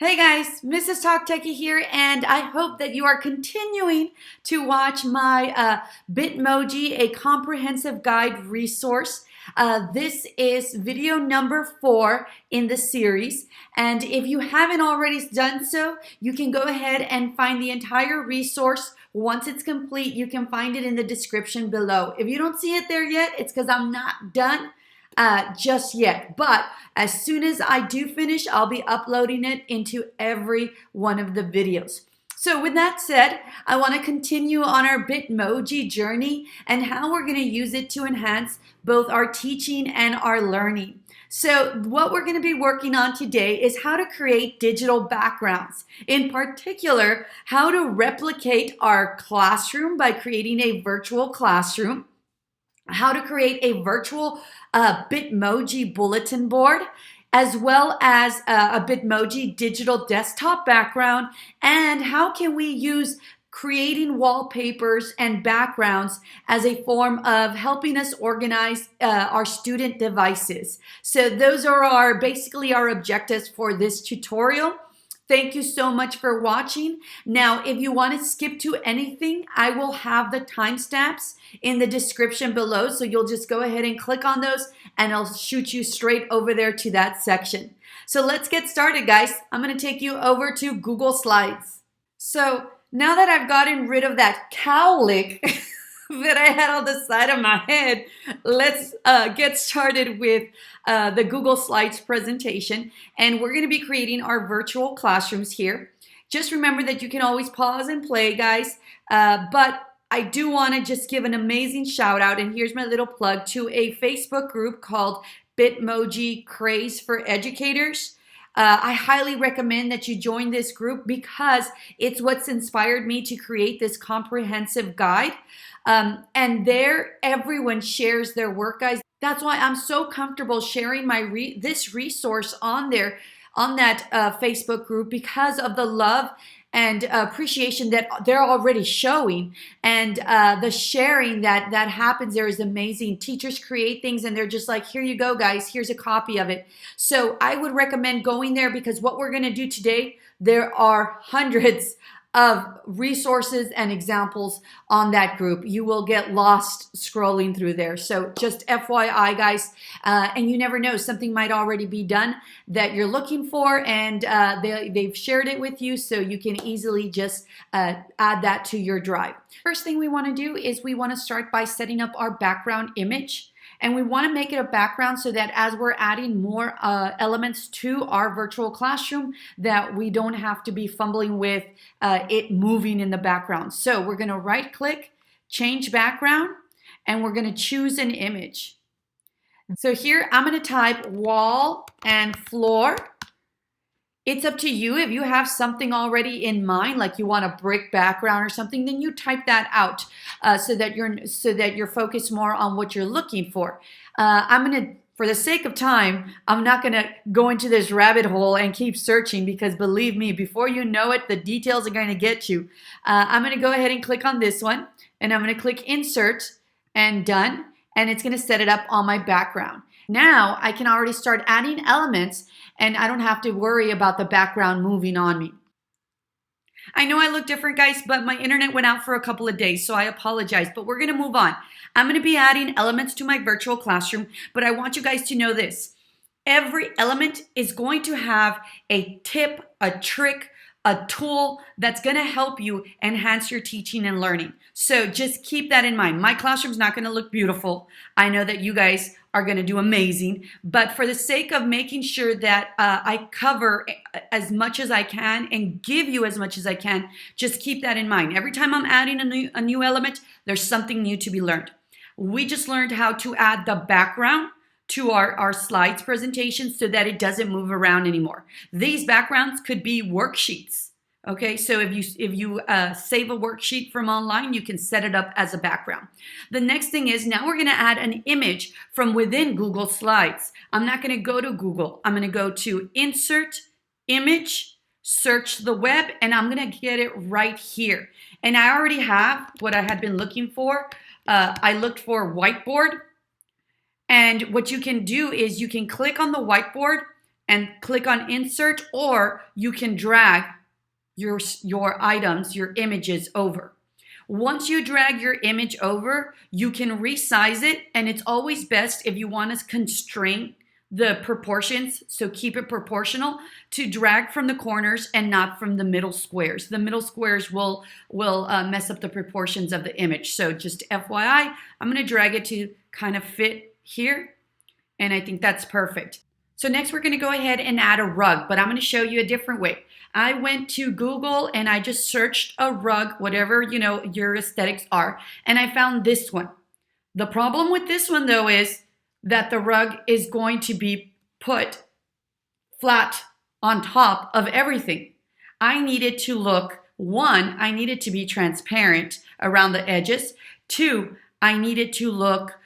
Hey guys, Mrs. Talk Techie here, and I hope that you are continuing to watch my Bitmoji, a comprehensive guide resource. This is video number 4 in the series, and if you haven't already done so, you can go ahead and find the entire resource. Once it's complete, you can find it in the description below. If you don't see it there yet, it's because I'm not done just yet, but as soon as I do finish, I'll be uploading it into every one of the videos. So with that said, I want to continue on our Bitmoji journey and how we're going to use it to enhance both our teaching and our learning. So what we're going to be working on today is how to create digital backgrounds. In particular, how to replicate our classroom by creating a virtual classroom, how to create a virtual Bitmoji bulletin board, as well as a Bitmoji digital desktop background, and how can we use creating wallpapers and backgrounds as a form of helping us organize our student devices. So those are basically our objectives for this tutorial. Thank you so much for watching. Now, if you want to skip to anything, I will have the timestamps in the description below. So you'll just go ahead and click on those and I'll shoot you straight over there to that section. So let's get started, guys. I'm going to take you over to Google Slides. So now that I've gotten rid of that cowlick that I had on the side of my head, let's get started with the Google Slides presentation. And we're going to be creating our virtual classrooms here. Just remember that you can always pause and play, guys. But I do want to just give an amazing shout out, and here's my little plug, to a Facebook group called Bitmoji Craze for Educators. I highly recommend that you join this group because it's what's inspired me to create this comprehensive guide. And there, everyone shares their work, guys. That's why I'm so comfortable sharing this resource on there, on that Facebook group, because of the love and appreciation that they're already showing, and the sharing that happens there is amazing. Teachers create things and they're just like, here you go, guys, here's a copy of it. So I would recommend going there, because what we're going to do today, there are hundreds of resources and examples on that group. You will get lost scrolling through there. So just FYI, guys, and you never know, something might already be done that you're looking for, and they've shared it with you, so you can easily just add that to your drive. First thing we want to do is we want to start by setting up our background image. And we want to make it a background so that as we're adding more elements to our virtual classroom, that we don't have to be fumbling with it moving in the background. So we're going to right click, change background, and we're going to choose an image. So here I'm going to type wall and floor. It's up to you. If you have something already in mind, like you want a brick background or something, then you type that out so that you're focused more on what you're looking for. For the sake of time, I'm not gonna go into this rabbit hole and keep searching, because believe me, before you know it, the details are going to get you. I'm gonna go ahead and click on this one, and I'm gonna click Insert and Done, and it's gonna set it up on my background. Now I can already start adding elements, and I don't have to worry about the background moving on me. I know I look different, guys, but my internet went out for a couple of days, so I apologize, but we're gonna move on. I'm gonna be adding elements to my virtual classroom, but I want you guys to know this. Every element is going to have a tip, a trick, a tool that's going to help you enhance your teaching and learning. So just keep that in mind. My classroom's not going to look beautiful. I know that you guys are going to do amazing, but for the sake of making sure that I cover as much as I can and give you as much as I can, just keep that in mind. Every time I'm adding a new element, there's something new to be learned. We just learned how to add the background to our slides presentation so that it doesn't move around anymore. These backgrounds could be worksheets. Okay, so if you save a worksheet from online, you can set it up as a background. The next thing is, now we're going to add an image from within Google Slides. I'm not going to go to Google. I'm going to go to Insert, Image, Search the web, and I'm going to get it right here. And I already have what I had been looking for. I looked for whiteboard. And what you can do is you can click on the whiteboard, and click on insert, or you can drag your items, your images over. Once you drag your image over, you can resize it, and it's always best if you want to constrain the proportions, so keep it proportional, to drag from the corners and not from the middle squares. The middle squares will mess up the proportions of the image. So just FYI, I'm going to drag it to kind of fit here, and I think that's perfect. So next we're going to go ahead and add a rug, but I'm going to show you a different way. I went to Google and I just searched a rug, whatever your aesthetics are, and I found this one. The problem with this one though is that the rug is going to be put flat on top of everything. I needed to look, one, I needed to be transparent around the edges. Two, I needed to look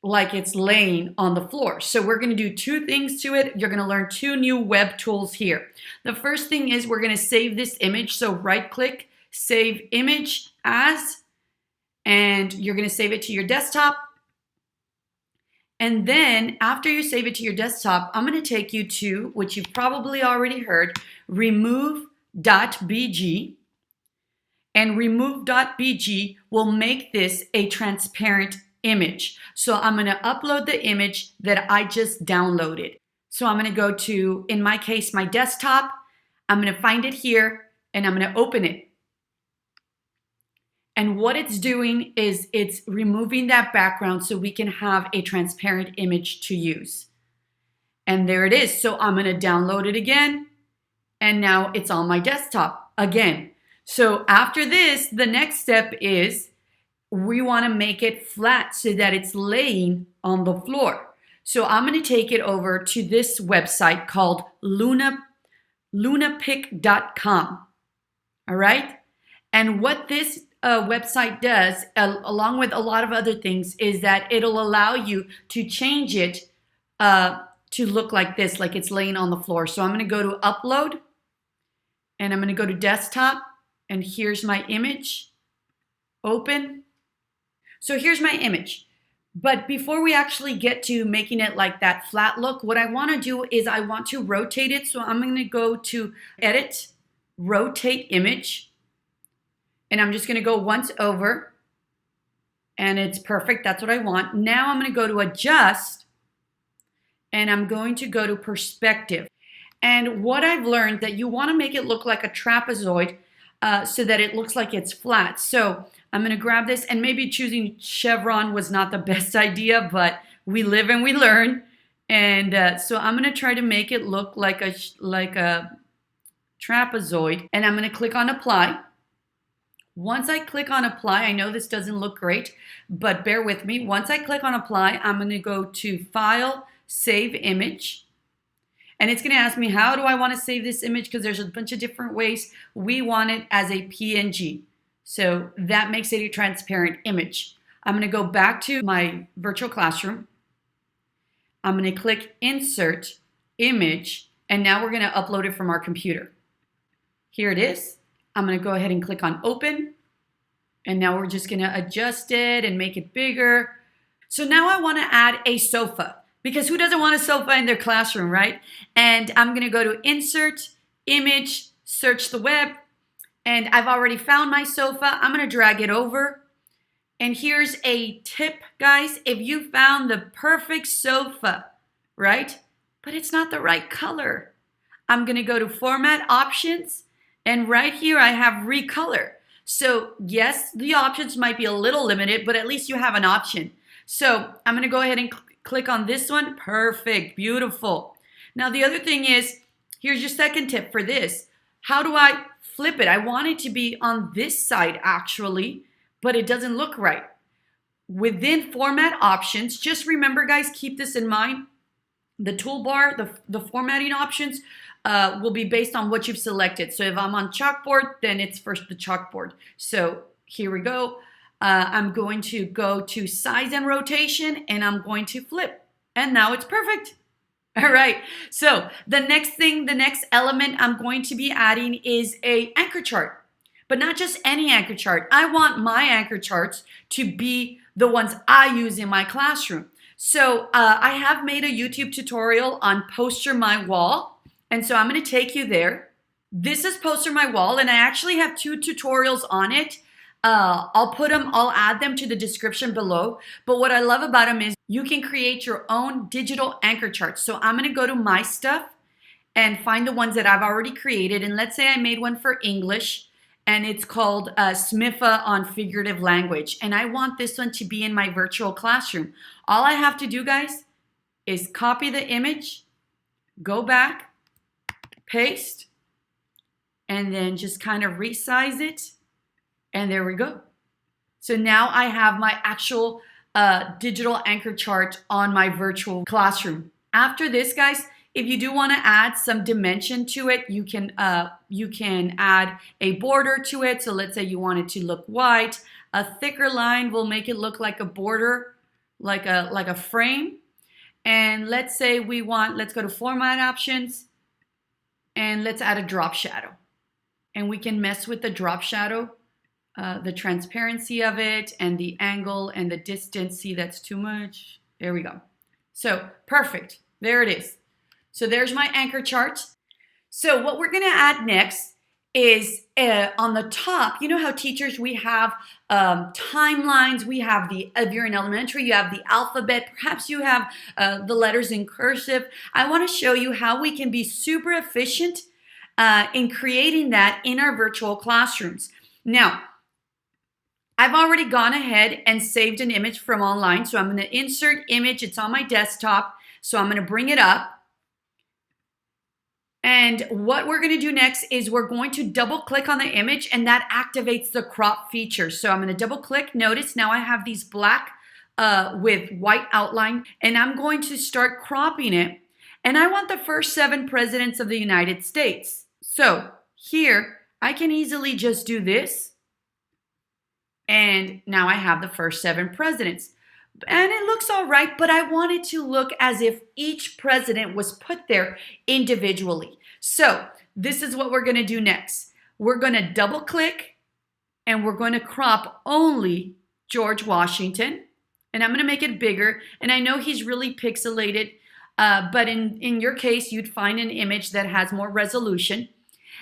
like it's laying on the floor. So we're going to do two things to it. You're going to learn two new web tools here. The first thing is we're going to save this image. So right click, save image as, and you're going to save it to your desktop. And then after you save it to your desktop, I'm going to take you to, which you've probably already heard, remove.bg. And remove.bg will make this a transparent image. So I'm going to upload the image that I just downloaded. So I'm going to go to, in my case, my desktop. I'm going to find it here and I'm going to open it. And what it's doing is it's removing that background so we can have a transparent image to use. And there it is. So I'm going to download it again. And now it's on my desktop again. So after this, the next step is we want to make it flat so that it's laying on the floor. So I'm going to take it over to this website called lunapic.com. All right. And what this website does, along with a lot of other things, is that it'll allow you to change it to look like this, like it's laying on the floor. So I'm going to go to upload and I'm going to go to desktop, and here's my image. Open. So here's my image. But before we actually get to making it like that flat look, what I want to do is I want to rotate it. So I'm going to go to edit, rotate image. And I'm just going to go once over. And it's perfect. That's what I want. Now I'm going to go to adjust. And I'm going to go to perspective. And what I've learned, that you want to make it look like a trapezoid so that it looks like it's flat. So I'm going to grab this, and maybe choosing chevron was not the best idea, but we live and we learn. And so I'm going to try to make it look like a trapezoid, and I'm going to click on apply. Once I click on apply, I know this doesn't look great, but bear with me. Once I click on apply, I'm going to go to file, save image. And it's going to ask me, how do I want to save this image? Because there's a bunch of different ways. We want it as a PNG. So that makes it a transparent image. I'm going to go back to my virtual classroom. I'm going to click insert image, and now we're going to upload it from our computer. Here it is. I'm going to go ahead and click on open. And now we're just going to adjust it and make it bigger. So now I want to add a sofa, because who doesn't want a sofa in their classroom, right? And I'm going to go to insert image, search the web. And I've already found my sofa. I'm going to drag it over. And here's a tip, guys. If you found the perfect sofa, right? But it's not the right color, I'm going to go to format options. And right here, I have recolor. So yes, the options might be a little limited, but at least you have an option. So I'm going to go ahead and click on this one. Perfect. Beautiful. Now, the other thing is, here's your second tip for this. How do I flip it? I want it to be on this side actually, but it doesn't look right. Within format options, just remember, guys, keep this in mind. The toolbar, the formatting options will be based on what you've selected. So if I'm on chalkboard, then it's first the chalkboard. So here we go. I'm going to go to size and rotation, and I'm going to flip. And now it's perfect. All right, so the next element I'm going to be adding is a anchor chart, but not just any anchor chart. I want my anchor charts to be the ones I use in my classroom. So I have made a YouTube tutorial on Poster My Wall. And so I'm going to take you there. This is Poster My Wall, and I actually have 2 tutorials on it. I'll add them to the description below. But what I love about them is you can create your own digital anchor charts. So I'm going to go to my stuff and find the ones that I've already created. And let's say I made one for English, and it's called SMIFA on Figurative Language. And I want this one to be in my virtual classroom. All I have to do, guys, is copy the image, go back, paste, and then just kind of resize it. And there we go. So now I have my actual digital anchor chart on my virtual classroom. After this, guys, if you do want to add some dimension to it, you can add a border to it. So let's say you want it to look white. A thicker line will make it look like a border, like a frame. And let's say let's go to Format Options, and let's add a drop shadow. And we can mess with the drop shadow, the transparency of it, and the angle and the distance. See, that's too much. There we go. So perfect. There it is. So there's my anchor chart. So what we're going to add next is on the top, you know how teachers, we have timelines. We have if you're in elementary, you have the alphabet. Perhaps you have the letters in cursive. I want to show you how we can be super efficient in creating that in our virtual classrooms. Now, I've already gone ahead and saved an image from online. So I'm going to insert image. It's on my desktop. So I'm going to bring it up. And what we're going to do next is we're going to double click on the image, and that activates the crop feature. So I'm going to double click. Notice now I have these black with white outline, and I'm going to start cropping it. And I want the first 7 presidents of the United States. So here I can easily just do this. And now I have the first 7 presidents. And it looks all right, but I want it to look as if each president was put there individually. So this is what we're going to do next. We're going to double click, and we're going to crop only George Washington. And I'm going to make it bigger. And I know he's really pixelated, but in your case, you'd find an image that has more resolution.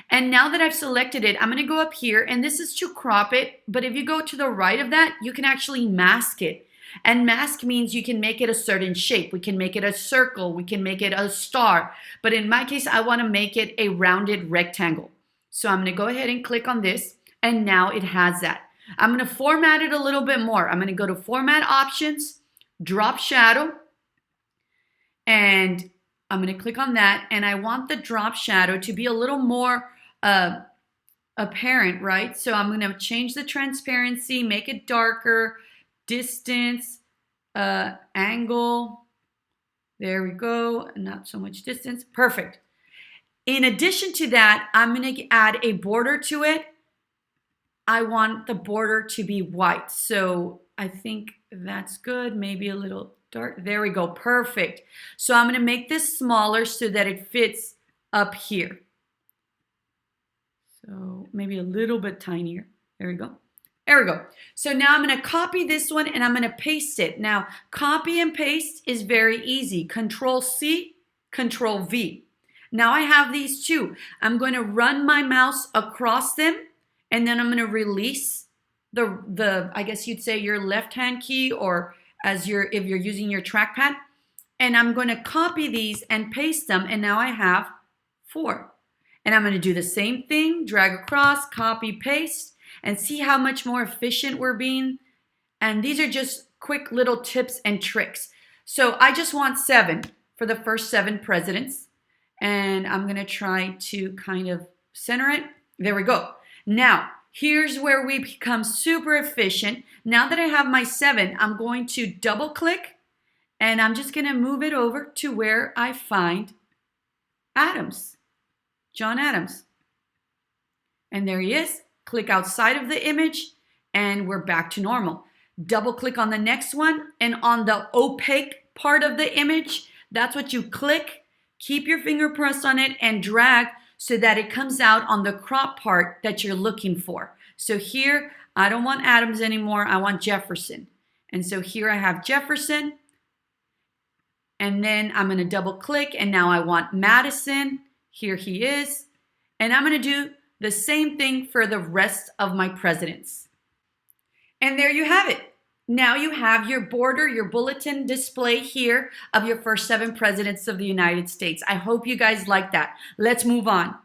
And now that I've selected it, I'm going to go up here, and this is to crop it. But if you go to the right of that, you can actually mask it. And mask means you can make it a certain shape. We can make it a circle. We can make it a star. But in my case, I want to make it a rounded rectangle. So I'm going to go ahead and click on this. And now it has that. I'm going to format it a little bit more. I'm going to go to Format Options, Drop Shadow. And I'm going to click on that. And I want the drop shadow to be a little more apparent, right? So I'm going to change the transparency, make it darker. Distance, angle, there we go, not so much distance, perfect. In addition to that, I'm going to add a border to it. I want the border to be white, so I think that's good, maybe a little dark, there we go, perfect. So I'm going to make this smaller so that it fits up here. So maybe a little bit tinier, there we go. There we go. So now I'm going to copy this one, and I'm going to paste it. Now, copy and paste is very easy. Control-C, Control-V. Now I have these 2. I'm going to run my mouse across them, and then I'm going to release the I guess you'd say your left-hand key, or if you're using your trackpad. And I'm going to copy these and paste them, and now I have 4. And I'm going to do the same thing, drag across, copy, paste. And see how much more efficient we're being. And these are just quick little tips and tricks. So I just want 7 for the first 7 presidents. And I'm going to try to kind of center it. There we go. Now, here's where we become super efficient. Now that I have my 7, I'm going to double click. And I'm just going to move it over to where I find Adams, John Adams. And there he is. Click outside of the image, and we're back to normal. Double click on the next one, and on the opaque part of the image, that's what you click. Keep your finger pressed on it and drag so that it comes out on the crop part that you're looking for. So here, I don't want Adams anymore, I want Jefferson. And so here I have Jefferson, And then I'm going to double click, and now I want Madison. Here he is. And I'm going to do the same thing for the rest of my presidents. And there you have it. Now you have your border, your bulletin display here of your first 7 presidents of the United States. I hope you guys like that. Let's move on.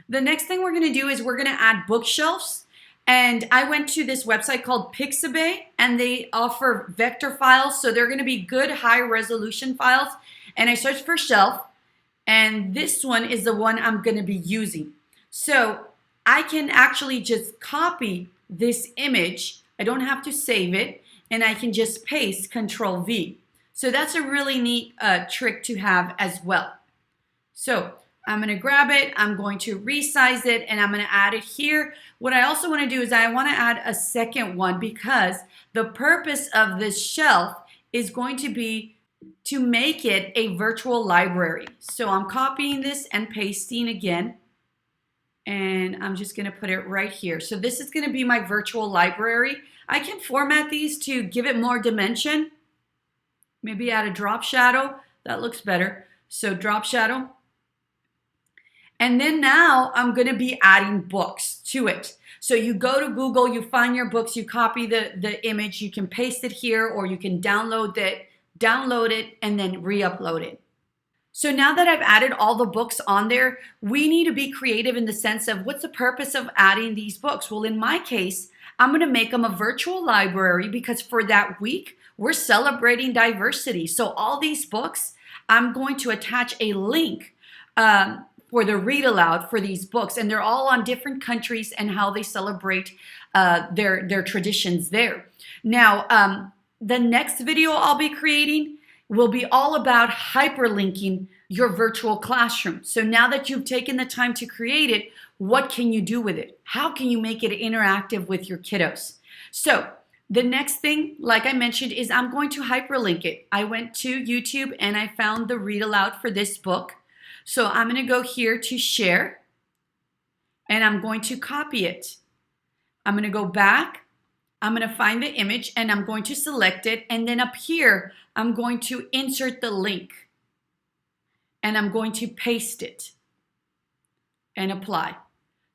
The next thing we're going to do is we're going to add bookshelves. And I went to this website called Pixabay, and they offer vector files. So they're going to be good high resolution files. And I searched for shelf, and this one is the one I'm going to be using. So I can actually just copy this image. I don't have to save it, and I can just paste Control V. So that's a really neat trick to have as well. So I'm going to grab it, I'm going to resize it, and I'm going to add it here. What I also want to do is I want to add a second one, because the purpose of this shelf is going to be to make it a virtual library. So I'm copying this and pasting again, and I'm just going to put it right here. So this is going to be my virtual library. I can format these to give it more dimension. Maybe add a drop shadow. That looks better. So drop shadow. And then now I'm going to be adding books to it. So you go to Google, you find your books, you copy the image, you can paste it here, or you can download it, and then re-upload it. So now that I've added all the books on there, we need to be creative in the sense of what's the purpose of adding these books? Well, in my case, I'm going to make them a virtual library, because for that week, we're celebrating diversity. So all these books, I'm going to attach a link for the read aloud for these books, and they're all on different countries and how they celebrate their traditions there. Now, the next video I'll be creating will be all about hyperlinking your virtual classroom. So now that you've taken the time to create it, what can you do with it? How can you make it interactive with your kiddos? So the next thing, like I mentioned, is I'm going to hyperlink it. I went to YouTube and I found the read aloud for this book. So I'm going to go here to share, and I'm going to copy it. I'm going to go back. I'm going to find the image, and I'm going to select it. And then up here, I'm going to insert the link, and I'm going to paste it and apply.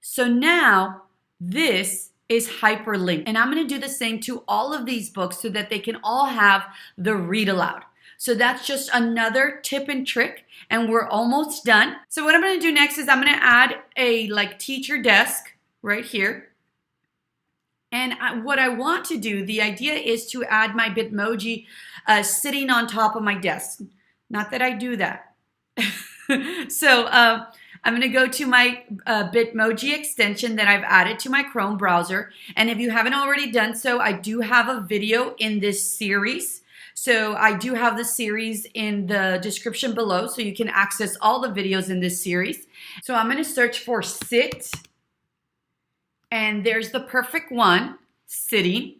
So now this is hyperlinked, and I'm going to do the same to all of these books so that they can all have the read aloud. So that's just another tip and trick, and we're almost done. So what I'm going to do next is I'm going to add a teacher desk right here. And what I want to do, the idea is to add my Bitmoji sitting on top of my desk. Not that I do that. So I'm going to go to my Bitmoji extension that I've added to my Chrome browser. And if you haven't already done so, I do have a video in this series. So I do have the series in the description below, so you can access all the videos in this series. So I'm going to search for sit, and there's the perfect one, sitting.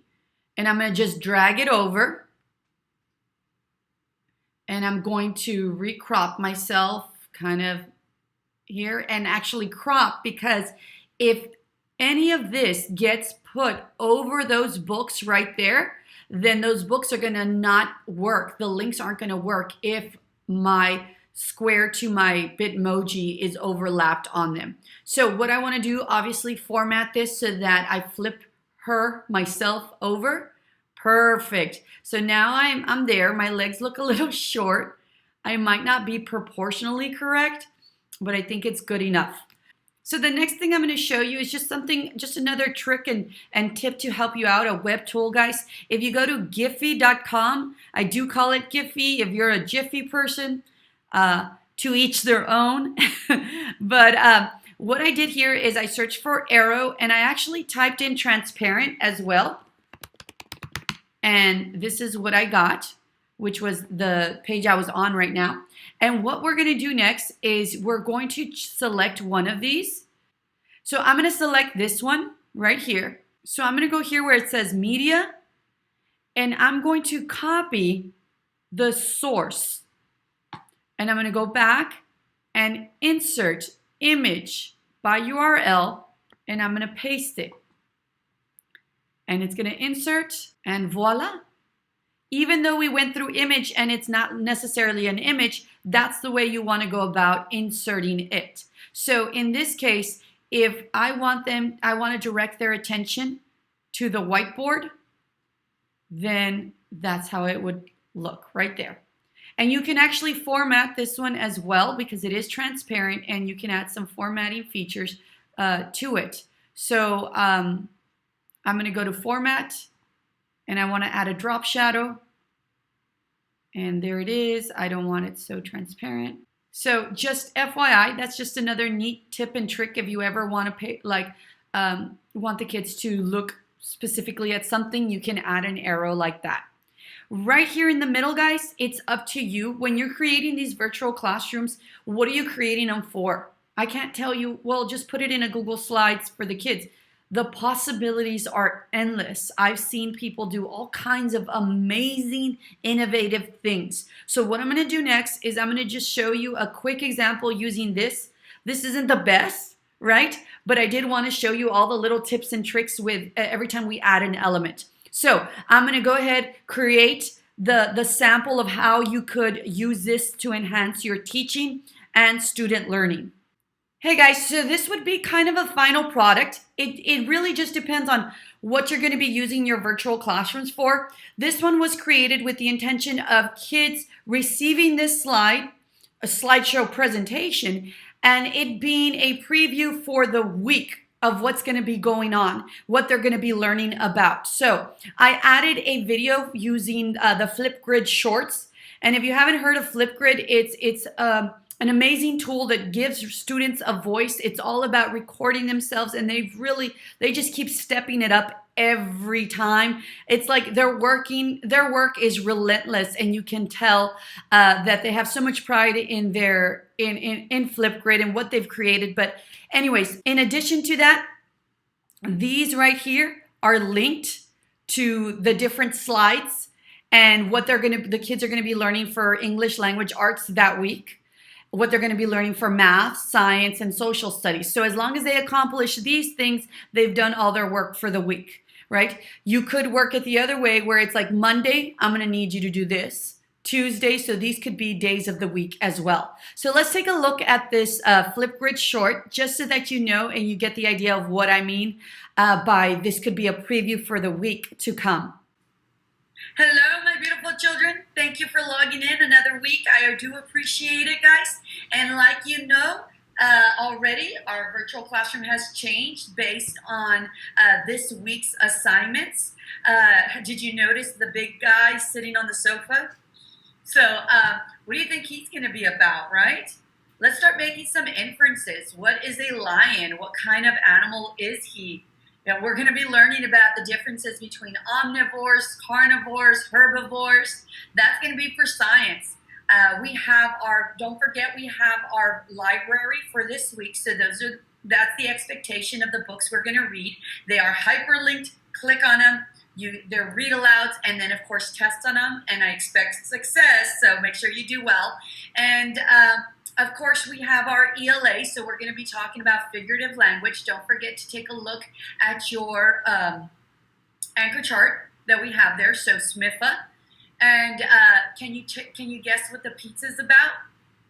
And I'm going to just drag it over, and I'm going to recrop myself kind of here, and actually crop, because if any of this gets put over those books right there, then those books are going to not work. The links aren't going to work if my square to my Bitmoji is overlapped on them. So what I want to do, obviously format this so that I flip myself over. Perfect. So now I'm there. My legs look a little short. I might not be proportionally correct, but I think it's good enough. So the next thing I'm going to show you is just another trick and tip to help you out, a web tool, guys. If you go to Giphy.com, I do call it Giphy. If you're a Jiffy person, to each their own. But what I did here is I searched for arrow, and I actually typed in transparent as well. And this is what I got, which was the page I was on right now. And what we're going to do next is we're going to select one of these. So I'm going to select this one right here. So I'm going to go here where it says media, and I'm going to copy the source. And I'm going to go back and insert image by URL, and I'm going to paste it. And it's going to insert, and voila. even though we went through image and it's not necessarily an image, that's the way you want to go about inserting it. So in this case, if I want to direct their attention to the whiteboard, then that's how it would look right there. And you can actually format this one as well because it is transparent, and you can add some formatting features to it. So I'm going to go to Format, and I want to add a drop shadow. And there it is. I don't want it so transparent. So just FYI, that's just another neat tip and trick if you ever want to pay, want the kids to look specifically at something, you can add an arrow like that. Right here in the middle, guys, it's up to you. When you're creating these virtual classrooms, what are you creating them for? I can't tell you, well, just put it in a Google Slides for the kids. The possibilities are endless. I've seen people do all kinds of amazing, innovative things. So what I'm going to do next is I'm going to just show you a quick example using this. This isn't the best, right? But I did want to show you all the little tips and tricks with every time we add an element. So I'm going to go ahead, create the sample of how you could use this to enhance your teaching and student learning. Hey guys, so this would be kind of a final product. It really just depends on what you're going to be using your virtual classrooms for. This one was created with the intention of kids receiving this slide, a slideshow presentation, and it being a preview for the week of what's going to be going on, what they're going to be learning about. So I added a video using the Flipgrid Shorts. And if you haven't heard of Flipgrid, it's an amazing tool that gives students a voice. It's all about recording themselves, and they just keep stepping it up every time. It's like their work is relentless, and you can tell that they have so much pride in their in Flipgrid and what they've created. But anyways, in addition to that, these right here are linked to the different slides and what the kids are going to be learning for English language arts that week, what they're going to be learning for math, science, and social studies. So as long as they accomplish these things, they've done all their work for the week, right? You could work it the other way where it's like Monday, I'm going to need you to do this. Tuesday, so these could be days of the week as well. So let's take a look at this Flipgrid short, just so that you know and you get the idea of what I mean by this could be a preview for the week to come. Hello, my beautiful children. Thank you for logging in another week. I do appreciate it, guys. And like you know already, our virtual classroom has changed based on this week's assignments. Did you notice the big guy sitting on the sofa? So what do you think he's going to be about, right? Let's start making some inferences. What is a lion? What kind of animal is he? Now, we're going to be learning about the differences between omnivores, carnivores, herbivores. That's going to be for science. Don't forget, we have our library for this week. So that's the expectation of the books we're going to read. They are hyperlinked. Click on them. They're read alouds, and then of course test on them, and I expect success, so make sure you do well. And of course we have our ELA, so we're going to be talking about figurative language. Don't forget to take a look at your anchor chart that we have there, so SMIFA. And can you guess what the pizza is about?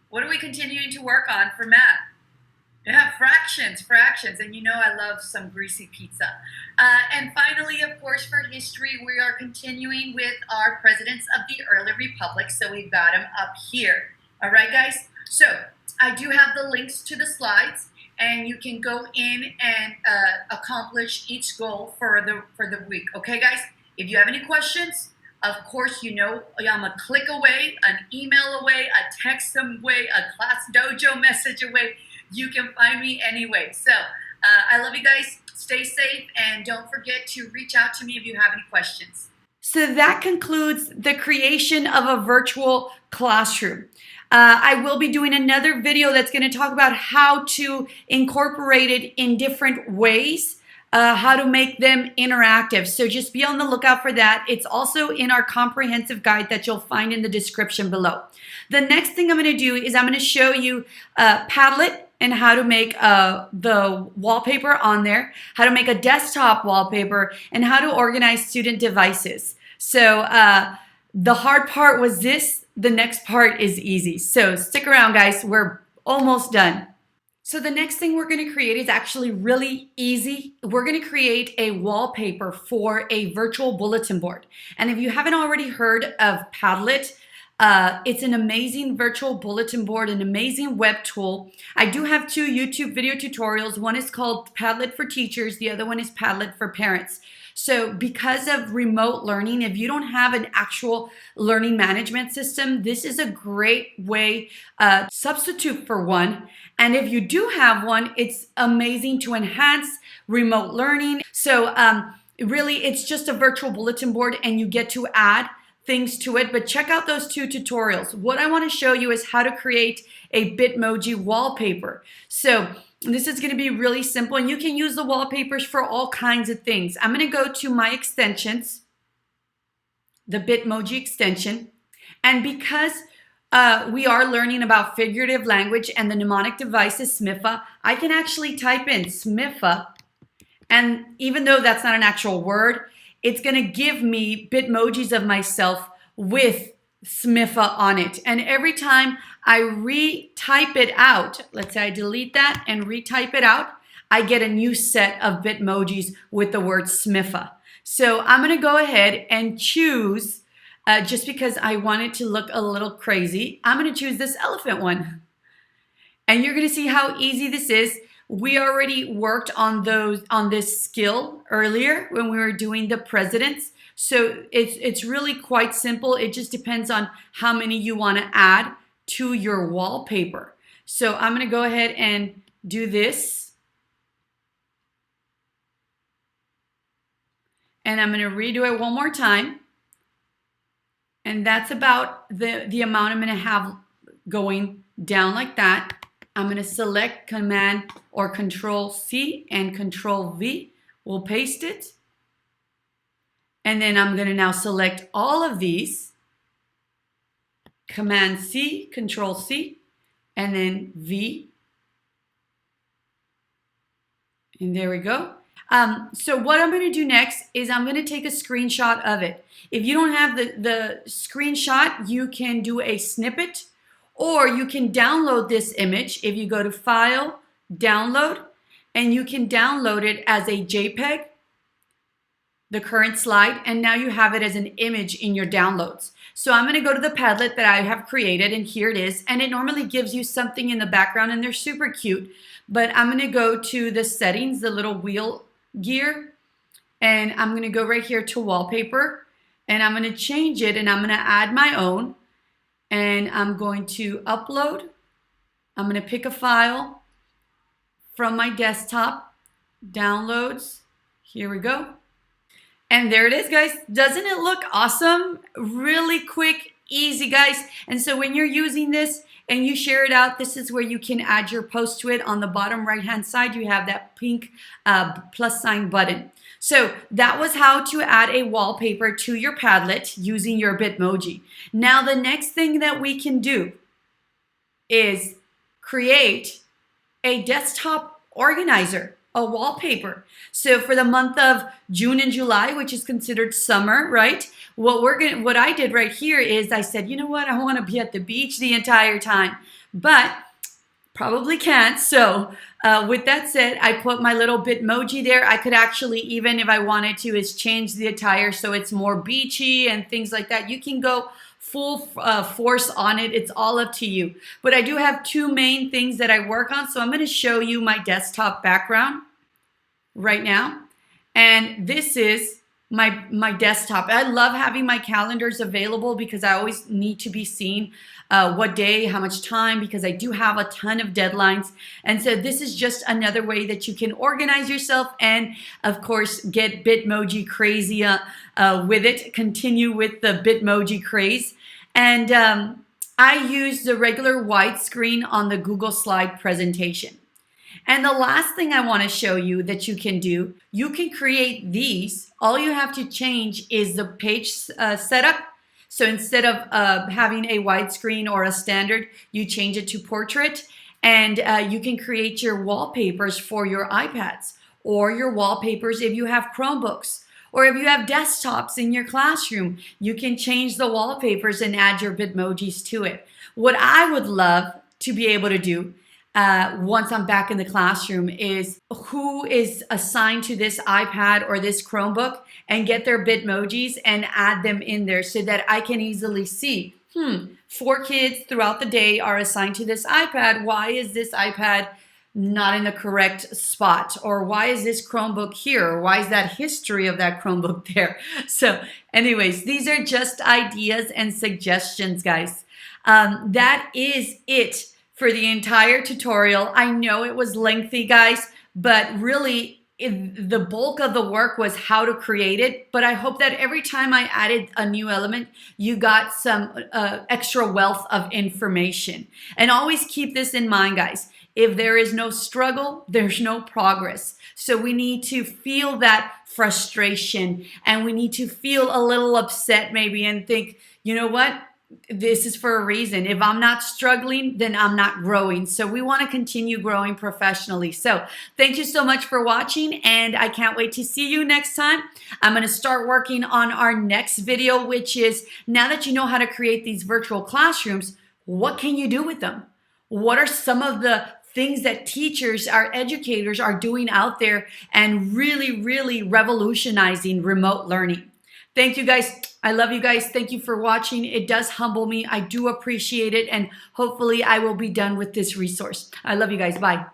What are we continuing to work on for math? Yeah, fractions, and you know I love some greasy pizza. And finally, of course, for history, we are continuing with our presidents of the early republic, so we've got them up here. All right, guys? So I do have the links to the slides, and you can go in and accomplish each goal for the week. Okay, guys? If you have any questions, of course, you know I'm a click away, an email away, a text away, a class dojo message away. You can find me anyway. So I love you guys. Stay safe, and don't forget to reach out to me if you have any questions. So that concludes the creation of a virtual classroom. I will be doing another video that's going to talk about how to incorporate it in different ways, how to make them interactive. So just be on the lookout for that. It's also in our comprehensive guide that you'll find in the description below. The next thing I'm going to do is I'm going to show you Padlet and how to make the wallpaper on there, how to make a desktop wallpaper, and how to organize student devices. So The hard part was this. The next part is easy. So stick around, guys. We're almost done. So the next thing we're going to create is actually really easy. We're going to create a wallpaper for a virtual bulletin board. And if you haven't already heard of Padlet, it's an amazing virtual bulletin board, an amazing web tool. I do have 2 YouTube video tutorials. One is called Padlet for Teachers. The other one is Padlet for Parents. So because of remote learning, if you don't have an actual learning management system, this is a great way substitute for one. And if you do have one, it's amazing to enhance remote learning. So really, it's just a virtual bulletin board and you get to add things to it. But check out those 2 tutorials. What I want to show you is how to create a Bitmoji wallpaper. So this is going to be really simple, and you can use the wallpapers for all kinds of things. I'm going to go to my extensions, the Bitmoji extension, and because we are learning about figurative language and the mnemonic device is SMIFA, I can actually type in SMIFA, and even though that's not an actual word, it's going to give me Bitmojis of myself with SMIFA on it. And every time I retype it out, let's say I delete that and retype it out, I get a new set of Bitmojis with the word SMIFA. So I'm going to go ahead and choose, just because I want it to look a little crazy, I'm going to choose this elephant one. And you're going to see how easy this is. We already worked on this skill earlier when we were doing the presidents. So it's really quite simple. It just depends on how many you want to add to your wallpaper. So I'm going to go ahead and do this. And I'm going to redo it one more time. And that's about the amount I'm going to have going down like that. I'm going to select Command or Control C and Control V. We'll paste it. And then I'm going to now select all of these. Command C, Control C, and then V. And there we go. So what I'm going to do next is I'm going to take a screenshot of it. If you don't have the screenshot, you can do a snippet, or you can download this image. If you go to File, Download, and you can download it as a JPEG, the current slide, and now you have it as an image in your downloads. So I'm going to go to the Padlet that I have created, and here it is. And it normally gives you something in the background, and they're super cute. But I'm going to go to the settings, the little wheel gear, and I'm going to go right here to Wallpaper, and I'm going to change it, and I'm going to add my own, and I'm going to upload. I'm going to pick a file from my desktop, downloads. Here we go. And there it is, guys. Doesn't it look awesome? Really quick, easy, guys. And so when you're using this and you share it out, this is where you can add your post to it. On the bottom right-hand side, you have that pink plus sign button. So that was how to add a wallpaper to your Padlet using your Bitmoji. Now, the next thing that we can do is create a desktop organizer, a wallpaper. So for the month of June and July, which is considered summer, right? What I did right here is I said, you know what? I want to be at the beach the entire time, but probably can't. So with that said, I put my little Bitmoji there. I could actually, even if I wanted to, is change the attire so it's more beachy and things like that. You can go full force on it. It's all up to you. But I do have 2 main things that I work on. So I'm going to show you my desktop background right now. And this is my desktop. I love having my calendars available because I always need to be seen what day, how much time, because I do have a ton of deadlines. And so this is just another way that you can organize yourself and, of course, get Bitmoji crazy with it. Continue with the Bitmoji craze. And I use the regular widescreen on the Google Slide presentation. And the last thing I want to show you that you can do, you can create these. All you have to change is the page setup. So instead of having a widescreen or a standard, you change it to portrait, and you can create your wallpapers for your iPads or your wallpapers if you have Chromebooks, Or if you have desktops in your classroom, you can change the wallpapers and add your Bitmojis to it. What I would love to be able to do once I'm back in the classroom is who is assigned to this iPad or this Chromebook and get their Bitmojis and add them in there so that I can easily see, 4 kids throughout the day are assigned to this iPad. Why is this iPad not in the correct spot? Or why is this Chromebook here? Or why is that history of that Chromebook there? So anyways, these are just ideas and suggestions, guys. That is it for the entire tutorial. I know it was lengthy, guys, but really the bulk of the work was how to create it. But I hope that every time I added a new element, you got some extra wealth of information. And always keep this in mind, guys. If there is no struggle, there's no progress. So we need to feel that frustration, and we need to feel a little upset maybe and think, you know what? This is for a reason. If I'm not struggling, then I'm not growing. So we want to continue growing professionally. So thank you so much for watching, and I can't wait to see you next time. I'm going to start working on our next video, which is, now that you know how to create these virtual classrooms, what can you do with them? What are some of the things that teachers, our educators are doing out there and really, really revolutionizing remote learning? Thank you, guys. I love you guys. Thank you for watching. It does humble me. I do appreciate it. And hopefully I will be done with this resource. I love you guys. Bye.